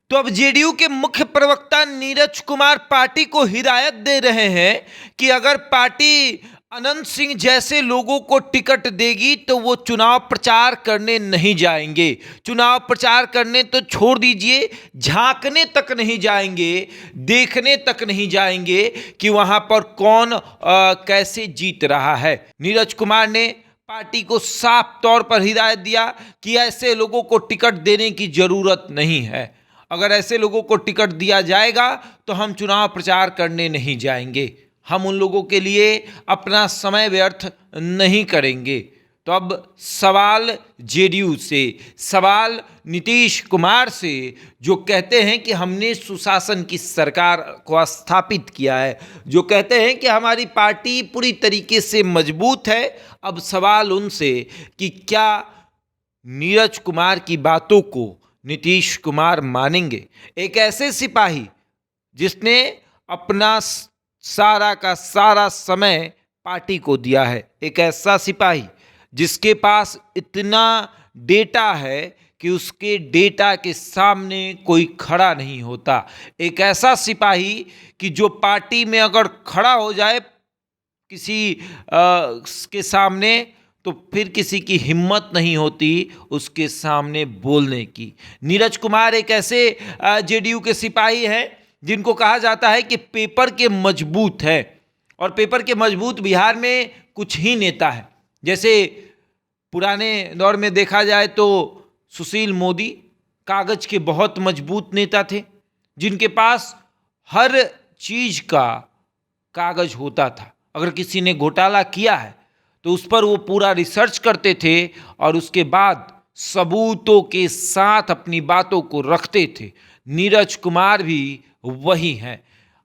तो अब जेडीयू के मुख्य प्रवक्ता नीरज कुमार पार्टी को हिदायत दे रहे हैं कि अगर पार्टी अनंत सिंह जैसे लोगों को टिकट देगी तो वो चुनाव प्रचार करने नहीं जाएंगे। चुनाव प्रचार करने तो छोड़ दीजिए, झांकने तक नहीं जाएंगे, देखने तक नहीं जाएंगे कि वहां पर कौन कैसे जीत रहा है। नीरज कुमार ने पार्टी को साफ तौर पर हिदायत दिया कि ऐसे लोगों को टिकट देने की जरूरत नहीं है। अगर ऐसे लोगों को टिकट दिया जाएगा तो हम चुनाव प्रचार करने नहीं जाएंगे, हम उन लोगों के लिए अपना समय व्यर्थ नहीं करेंगे। तो अब सवाल जेडीयू से, सवाल नीतीश कुमार से, जो कहते हैं कि हमने सुशासन की सरकार को स्थापित किया है, जो कहते हैं कि हमारी पार्टी पूरी तरीके से मजबूत है। अब सवाल उनसे कि क्या नीरज कुमार की बातों को नीतीश कुमार मानेंगे। एक ऐसे सिपाही जिसने अपना सारा का सारा समय पार्टी को दिया है, एक ऐसा सिपाही जिसके पास इतना डेटा है कि उसके डेटा के सामने कोई खड़ा नहीं होता, एक ऐसा सिपाही कि जो पार्टी में अगर खड़ा हो जाए किसी के सामने तो फिर किसी की हिम्मत नहीं होती उसके सामने बोलने की। नीरज कुमार एक ऐसे जेडीयू के सिपाही हैं जिनको कहा जाता है कि पेपर के मजबूत है, और पेपर के मजबूत बिहार में कुछ ही नेता है। जैसे पुराने दौर में देखा जाए तो सुशील मोदी कागज के बहुत मजबूत नेता थे, जिनके पास हर चीज का कागज होता था। अगर किसी ने घोटाला किया है तो उस पर वो पूरा रिसर्च करते थे और उसके बाद सबूतों के साथ अपनी बातों को रखते थे। नीरज कुमार भी वही हैं।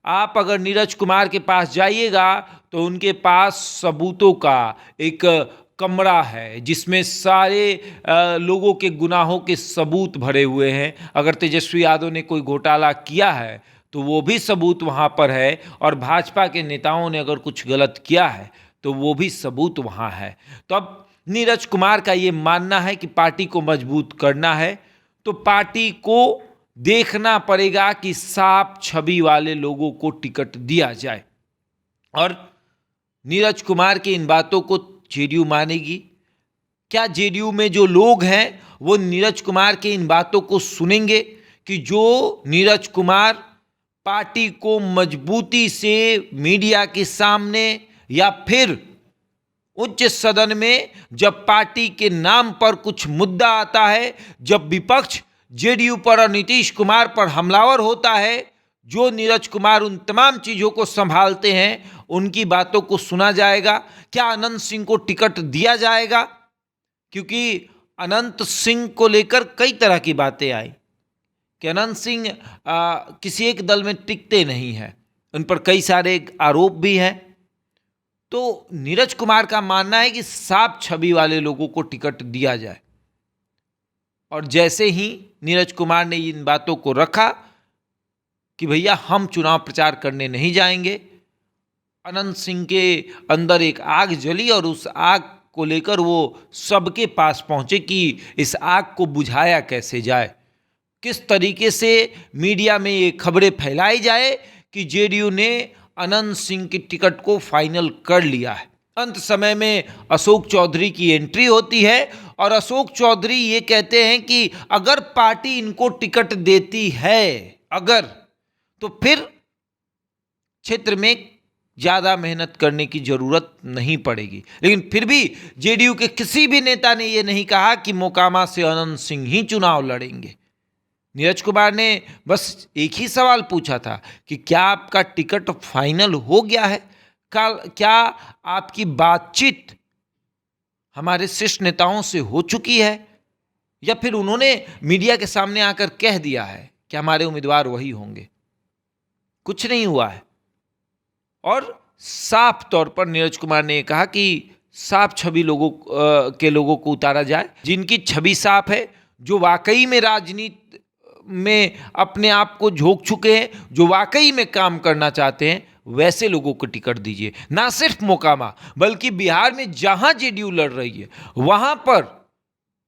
आप अगर नीरज कुमार के पास जाइएगा तो उनके पास सबूतों का एक कमरा है जिसमें सारे लोगों के गुनाहों के सबूत भरे हुए हैं। अगर तेजस्वी यादव ने कोई घोटाला किया है तो वो भी सबूत वहाँ पर है, और भाजपा के नेताओं ने अगर कुछ गलत किया है तो वो भी सबूत वहाँ है। तो अब नीरज कुमार का ये मानना है कि पार्टी को मजबूत करना है तो पार्टी को देखना पड़ेगा कि साफ छवि वाले लोगों को टिकट दिया जाए, और नीरज कुमार की इन बातों को जेडीयू मानेगी। क्या जेडीयू में जो लोग हैं वो नीरज कुमार की इन बातों को सुनेंगे कि जो नीरज कुमार पार्टी को मजबूती से मीडिया के सामने या फिर उच्च सदन में जब पार्टी के नाम पर कुछ मुद्दा आता है, जब विपक्ष जेडीयू पर और नीतीश कुमार पर हमलावर होता है, जो नीरज कुमार उन तमाम चीजों को संभालते हैं, उनकी बातों को सुना जाएगा। क्या अनंत सिंह को टिकट दिया जाएगा? क्योंकि अनंत सिंह को लेकर कई तरह की बातें आई कि अनंत सिंह किसी एक दल में टिकते नहीं हैं, उन पर कई सारे आरोप भी हैं। तो नीरज कुमार का मानना है कि साफ छवि वाले लोगों को टिकट दिया जाए, और जैसे ही नीरज कुमार ने इन बातों को रखा कि भैया हम चुनाव प्रचार करने नहीं जाएंगे, अनंत सिंह के अंदर एक आग जली और उस आग को लेकर वो सबके पास पहुंचे कि इस आग को बुझाया कैसे जाए, किस तरीके से मीडिया में ये खबरें फैलाई जाए कि जेडीयू ने अनंत सिंह की टिकट को फाइनल कर लिया है। अंत समय में अशोक चौधरी की एंट्री होती है और अशोक चौधरी ये कहते हैं कि अगर पार्टी इनको टिकट देती है अगर, तो फिर क्षेत्र में ज्यादा मेहनत करने की जरूरत नहीं पड़ेगी। लेकिन फिर भी जेडीयू के किसी भी नेता ने यह नहीं कहा कि मोकामा से अनंत सिंह ही चुनाव लड़ेंगे। नीरज कुमार ने बस एक ही सवाल पूछा था कि क्या आपका टिकट फाइनल हो गया है, क्या आपकी बातचीत हमारे शीर्ष नेताओं से हो चुकी है, या फिर उन्होंने मीडिया के सामने आकर कह दिया है कि हमारे उम्मीदवार वही होंगे। कुछ नहीं हुआ है, और साफ तौर पर नीरज कुमार ने कहा कि साफ छवि लोगों को उतारा जाए, जिनकी छवि साफ है, जो वाकई में राजनीति में अपने आप को झोंक चुके हैं, जो वाकई में काम करना चाहते हैं, वैसे लोगों को टिकट दीजिए। ना सिर्फ मोकामा बल्कि बिहार में जहां जेडीयू लड़ रही है वहां पर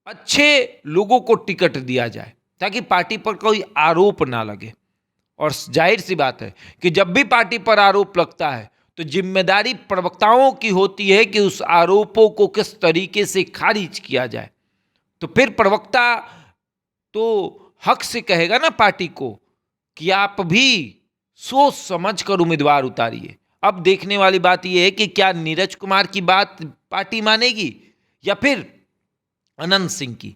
अच्छे लोगों को टिकट दिया जाए। ताकि पार्टी पर कोई आरोप ना लगे। और जाहिर सी बात है कि जब भी पार्टी पर आरोप लगता है तो जिम्मेदारी प्रवक्ताओं की होती है कि उस आरोपों को किस तरीके से खारिज किया जाए। तो फिर प्रवक्ता तो हक से कहेगा ना पार्टी को कि आप भी सोच समझ कर उम्मीदवार उतारिए। अब देखने वाली बात यह है कि क्या नीरज कुमार की बात पार्टी मानेगी या फिर अनंत सिंह की।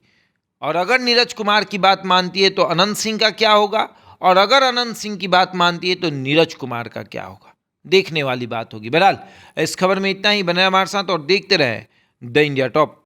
और अगर नीरज कुमार की बात मानती है तो अनंत सिंह का क्या होगा, और अगर अनंत सिंह की बात मानती है तो नीरज कुमार का क्या होगा, देखने वाली बात होगी। बहरहाल इस खबर में इतना ही। बने हमारे साथ और देखते रहे द इंडिया टॉप।